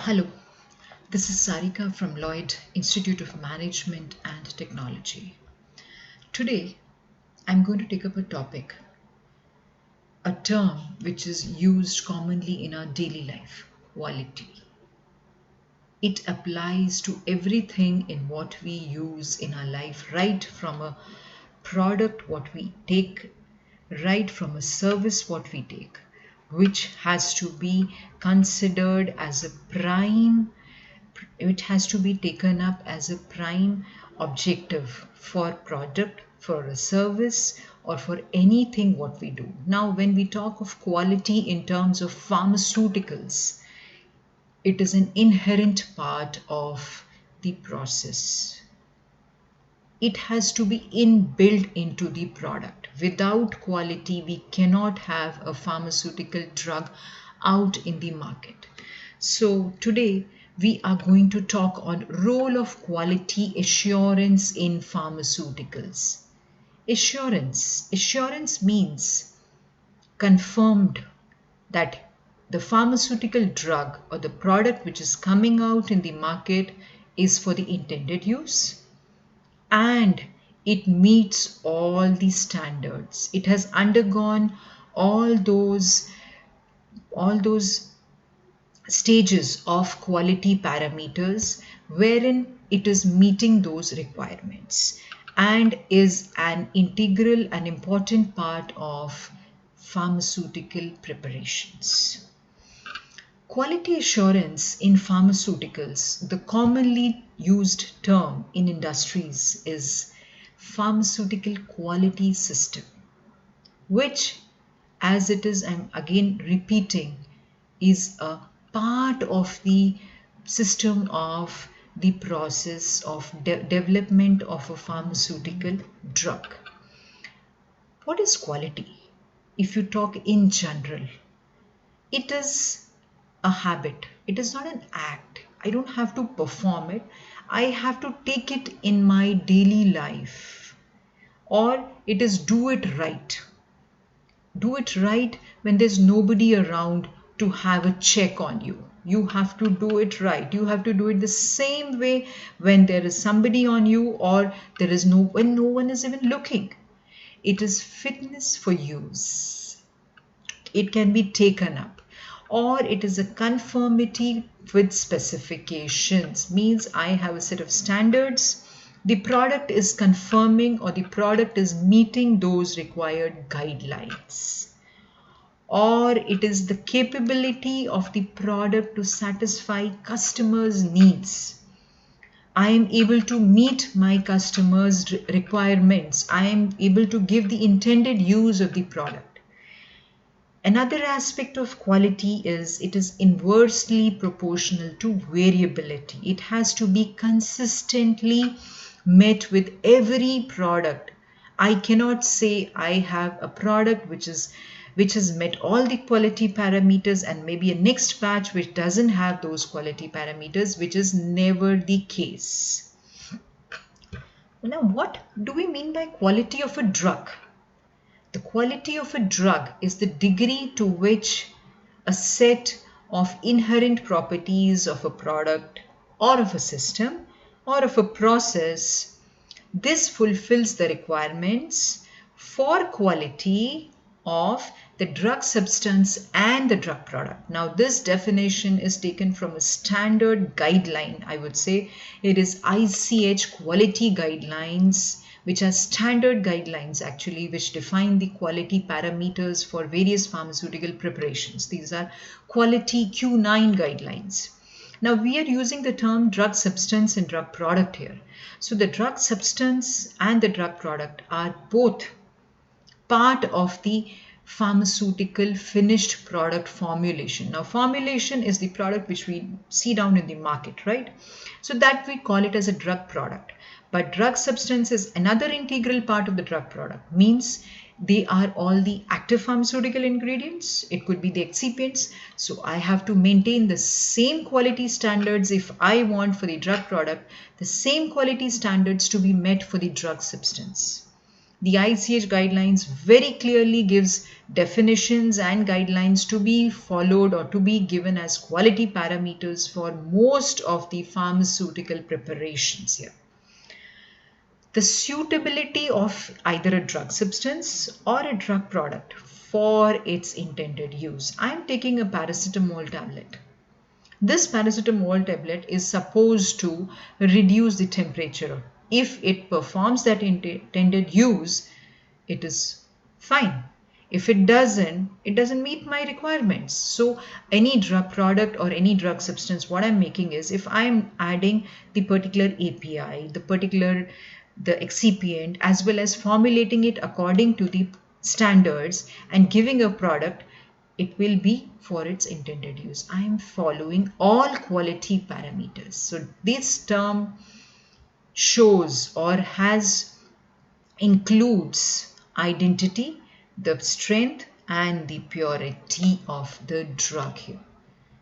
Hello, this is Sarika from Lloyd Institute of Management and Technology. Today, I'm going to take up a topic, a term which is used commonly in our daily life, quality. It applies to everything in what we use in our life, right from a product, what we take, right from a service, what we take, which has to be considered as a prime, it has to be taken up as a prime objective for product, for a service, or for anything what we do. Now when we talk of quality in terms of pharmaceuticals, it is an inherent part of the process. It has to be inbuilt into the product. Without quality, we cannot have a pharmaceutical drug out in the market. So today we are going to talk on role of quality assurance in pharmaceuticals. Assurance means confirmed that the pharmaceutical drug or the product which is coming out in the market is for the intended use, and it meets all the standards. It has undergone all those stages of quality parameters wherein it is meeting those requirements and is an integral and important part of pharmaceutical preparations. Quality assurance in pharmaceuticals, the commonly used term in industries is pharmaceutical quality system, which, as it is, I'm again repeating, is a part of the system of the process of development of a pharmaceutical drug. What is quality? If you talk in general, it is a habit. It is not an act. I don't have to perform it. I have to take it in my daily life. Or it is do it right. Do it right when there's nobody around to have a check on you. You have to do it right. You have to do it the same way when there is somebody on you, or when no one is even looking. It is fitness for use. It can be taken up. Or it is a conformity with specifications, means I have a set of standards, the product is confirming or the product is meeting those required guidelines. Or it is the capability of the product to satisfy customers' needs. I am able to meet my customers' requirements. I am able to give the intended use of the product. Another aspect of quality is it is inversely proportional to variability. It has to be consistently met with every product. I cannot say I have a product which has met all the quality parameters and maybe a next batch which doesn't have those quality parameters, which is never the case. Now, what do we mean by quality of a drug? The quality of a drug is the degree to which a set of inherent properties of a product or of a system or of a process, this fulfills the requirements for quality of the drug substance and the drug product. Now, this definition is taken from a standard guideline. I would say it is ICH quality guidelines, which are standard guidelines actually, which define the quality parameters for various pharmaceutical preparations. These are quality Q9 guidelines. Now we are using the term drug substance and drug product here. So the drug substance and the drug product are both part of the pharmaceutical finished product formulation. Now formulation is the product which we see down in the market, right? So that we call it as a drug product. But drug substance is another integral part of the drug product, means they are all the active pharmaceutical ingredients. It could be the excipients. So I have to maintain the same quality standards if I want for the drug product, the same quality standards to be met for the drug substance. The ICH guidelines very clearly gives definitions and guidelines to be followed or to be given as quality parameters for most of the pharmaceutical preparations here. The suitability of either a drug substance or a drug product for its intended use. I am taking a paracetamol tablet. This paracetamol tablet is supposed to reduce the temperature. If it performs that intended use, it is fine. If it doesn't meet my requirements. So any drug product or any drug substance, what I'm making is, if I'm adding the particular API, the excipient, as well as formulating it according to the standards and giving a product, it will be for its intended use. I am following all quality parameters. So this term shows or includes identity, the strength and the purity of the drug here.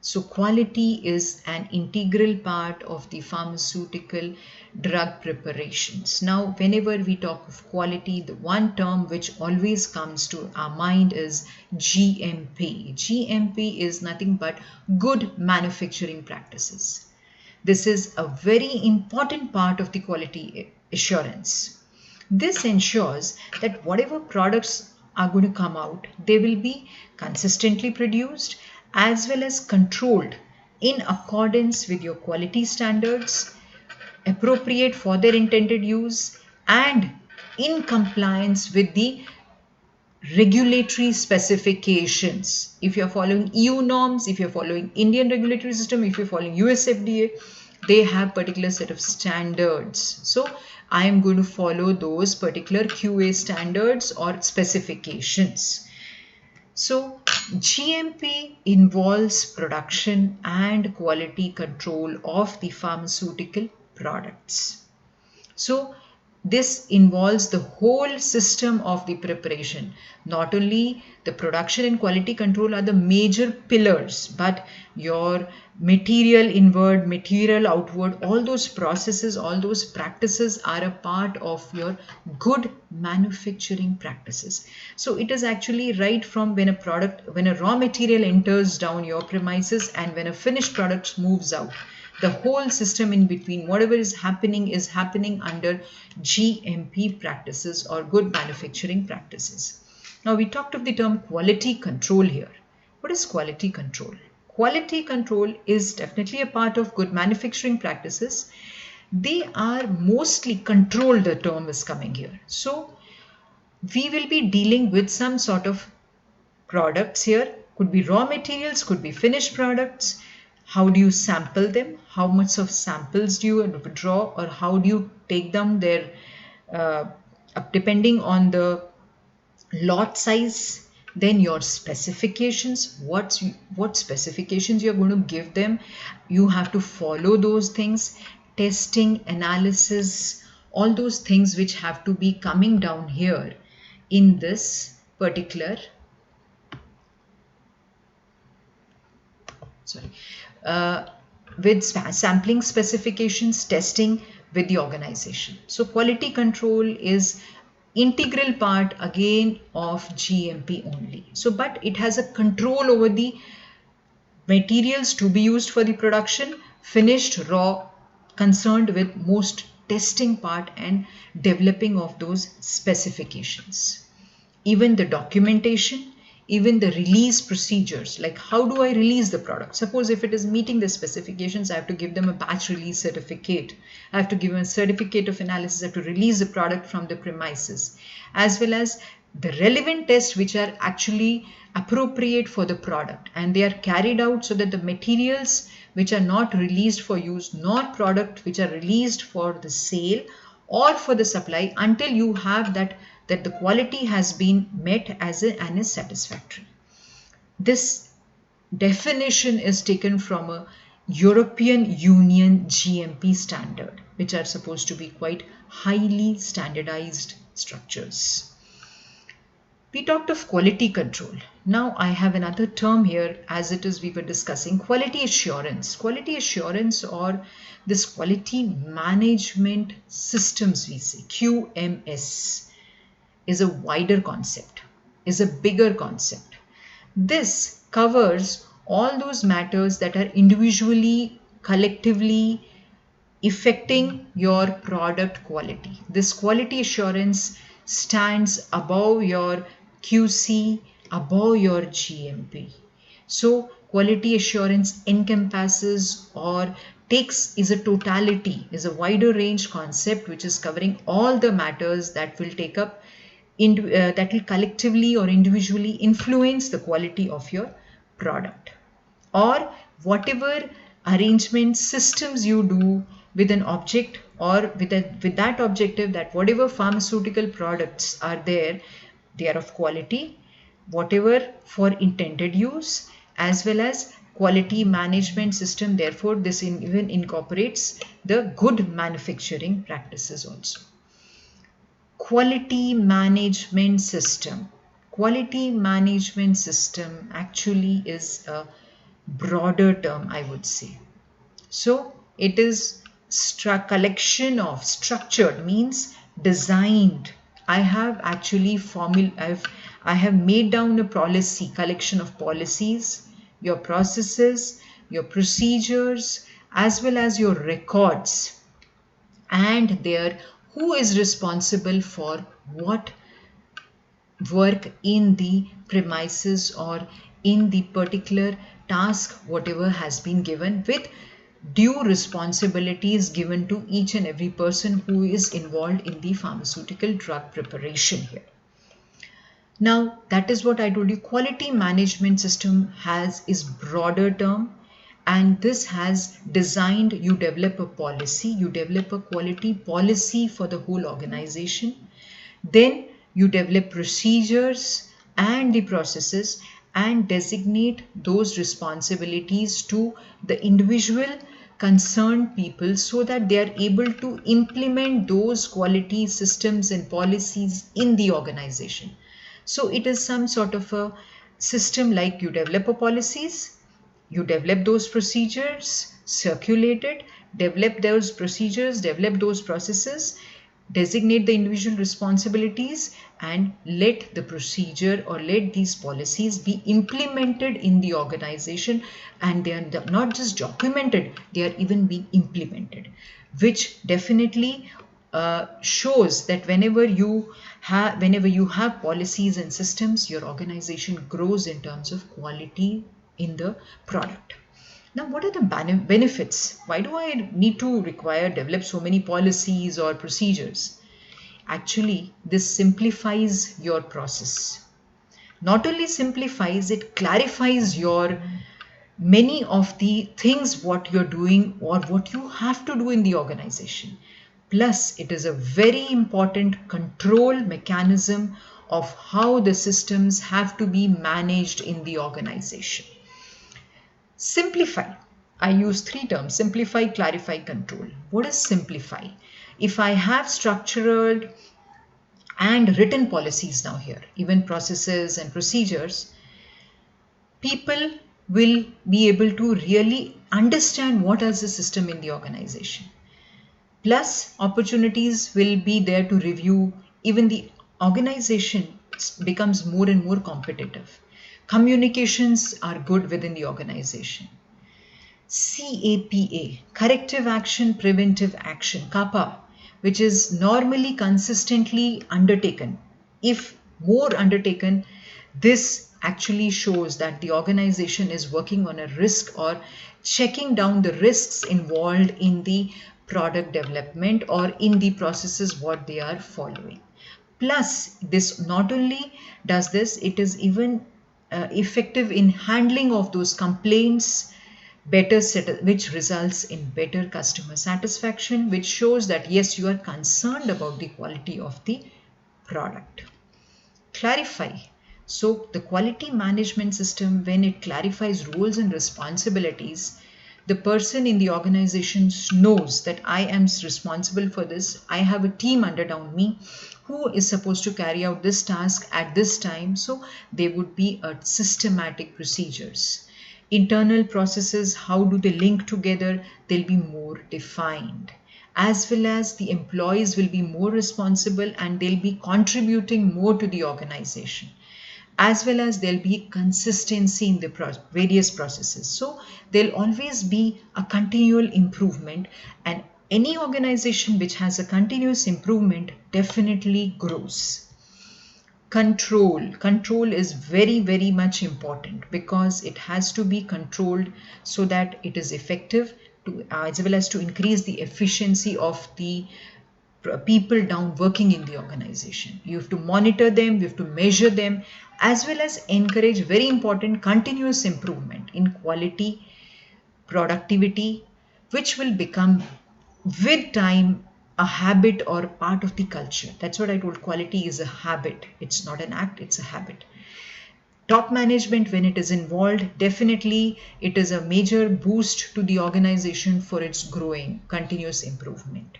So quality is an integral part of the pharmaceutical drug preparations. Now, whenever we talk of quality, the one term which always comes to our mind is GMP. GMP is nothing but good manufacturing practices. This is a very important part of the quality assurance. This ensures that whatever products are going to come out, they will be consistently produced as well as controlled in accordance with your quality standards, appropriate for their intended use, and in compliance with the regulatory specifications. If you're following EU norms, if you're following Indian regulatory system, if you're following US FDA, they have particular set of standards. So I am going to follow those particular QA standards or specifications. So GMP involves production and quality control of the pharmaceutical products. So this involves the whole system of the preparation. Not only the production and quality control are the major pillars, but your material inward, material outward, all those processes, all those practices are a part of your good manufacturing practices. So it is actually right from when a raw material enters down your premises and when a finished product moves out. The whole system in between, whatever is happening under GMP practices or good manufacturing practices. Now we talked of the term quality control here. What is quality control? Quality control is definitely a part of good manufacturing practices. They are mostly controlled, the term is coming here. So we will be dealing with some sort of products here. Could be raw materials, could be finished products. How do you sample them? How much of samples do you draw, or how do you take them there depending on the lot size? Then your specifications, what specifications you're going to give them. You have to follow those things. Testing, analysis, all those things which have to be coming down here in this particular with sampling specifications, testing with the organization. So quality control is integral part again of GMP only. So but it has a control over the materials to be used for the production, finished, raw, concerned with most testing part and developing of those specifications. Even the documentation, even the release procedures, like how do I release the product? Suppose if it is meeting the specifications, I have to give them a batch release certificate. I have to give them a certificate of analysis. I have to release the product from the premises, as well as the relevant tests which are actually appropriate for the product, and they are carried out so that the materials which are not released for use, not product which are released for the sale or for the supply, until you have that the quality has been met and is satisfactory. This definition is taken from a European Union GMP standard, which are supposed to be quite highly standardized structures. We talked of quality control. Now I have another term here, as it is we were discussing quality assurance. Quality assurance, or this quality management systems, we say QMS. is a wider concept, is a bigger concept. This covers all those matters that are individually, collectively affecting your product quality. This quality assurance stands above your QC, above your GMP. So quality assurance encompasses or takes is a totality, is a wider range concept which is covering all the matters that will take up that will collectively or individually influence the quality of your product, or whatever arrangement systems you do with an object or with that objective, that whatever pharmaceutical products are there, they are of quality, whatever for intended use, as well as quality management system. Therefore this even incorporates the good manufacturing practices also. Quality management system. Quality management system actually is a broader term, I would say. So it is collection of, structured means designed. I have actually I have made down a policy, collection of policies, your processes, your procedures, as well as your records, and there who is responsible for what work in the premises or in the particular task, whatever has been given, with due responsibilities given to each and every person who is involved in the pharmaceutical drug preparation here. Now that is what I told you. Quality management system is broader term, and this has designed, you develop a policy, you develop a quality policy for the whole organization, then you develop procedures and the processes and designate those responsibilities to the individual concerned people so that they are able to implement those quality systems and policies in the organization. So it is some sort of a system, like you develop a policies, you develop those procedures, circulate it, develop those procedures, develop those processes, designate the individual responsibilities, and let the procedure or let these policies be implemented in the organization. And they are not just documented, they are even being implemented, which definitely shows that whenever you have policies and systems, your organization grows in terms of quality in the product. Now, what are the benefits? Why do I need to develop so many policies or procedures? Actually, this simplifies your process. Not only simplifies, it clarifies your many of the things what you're doing or what you have to do in the organization. Plus, it is a very important control mechanism of how the systems have to be managed in the organization. Simplify. I use three terms: simplify, clarify, control. What is simplify? If I have structured and written policies now here, even processes and procedures, people will be able to really understand what is the system in the organization. Plus, opportunities will be there to review. Even the organization becomes more and more competitive. Communications are good within the organization. CAPA, corrective action, preventive action, CAPA, which is normally consistently undertaken. If more undertaken, this actually shows that the organization is working on a risk or checking down the risks involved in the product development or in the processes what they are following. Plus, this not only does this, it is even effective in handling of those complaints, which results in better customer satisfaction, which shows that yes, you are concerned about the quality of the product. Clarify. So the quality management system, when it clarifies roles and responsibilities, the person in the organization knows that I am responsible for this. I have a team under down me who is supposed to carry out this task at this time. So there would be a systematic procedures. Internal processes, how do they link together? They'll be more defined. as well as the employees will be more responsible and they'll be contributing more to the organization, as well as there'll be consistency in the various processes. So there'll always be a continual improvement, and any organization which has a continuous improvement definitely grows. Control is very much important, because it has to be controlled so that it is effective to, as well as to increase the efficiency of the people down working in the organization. You have to monitor them, you have to measure them, as well as encourage, very important, continuous improvement in quality, productivity, which will become with time a habit or part of the culture. That's what I told. Quality is a habit. It's not an act, it's a habit. Top management, when it is involved, definitely it is a major boost to the organization for its growing continuous improvement,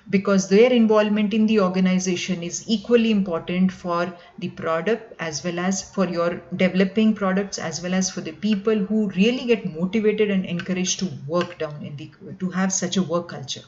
because their involvement in the organization is equally important for the product, as well as for your developing products, as well as for the people who really get motivated and encouraged to work down in the, to have such a work culture.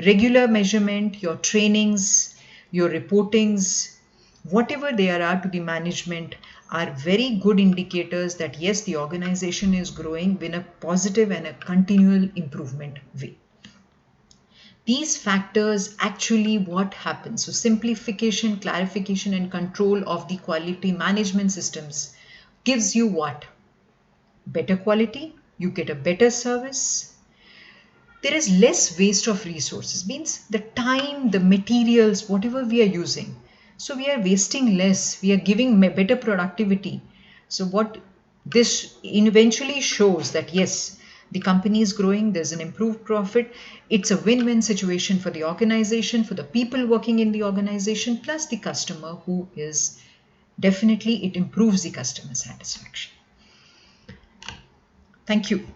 Regular measurement, your trainings, your reportings, whatever they are to the management, are very good indicators that yes, the organization is growing in a positive and a continual improvement way. These factors actually what happens. So simplification, clarification, and control of the quality management systems gives you what? Better quality, you get a better service. There is less waste of resources, means the time, the materials, whatever we are using. So we are wasting less, we are giving better productivity. So what this eventually shows that yes, the company is growing, there's an improved profit, it's a win-win situation for the organization, for the people working in the organization, plus the customer, who is definitely, it improves the customer satisfaction. Thank you.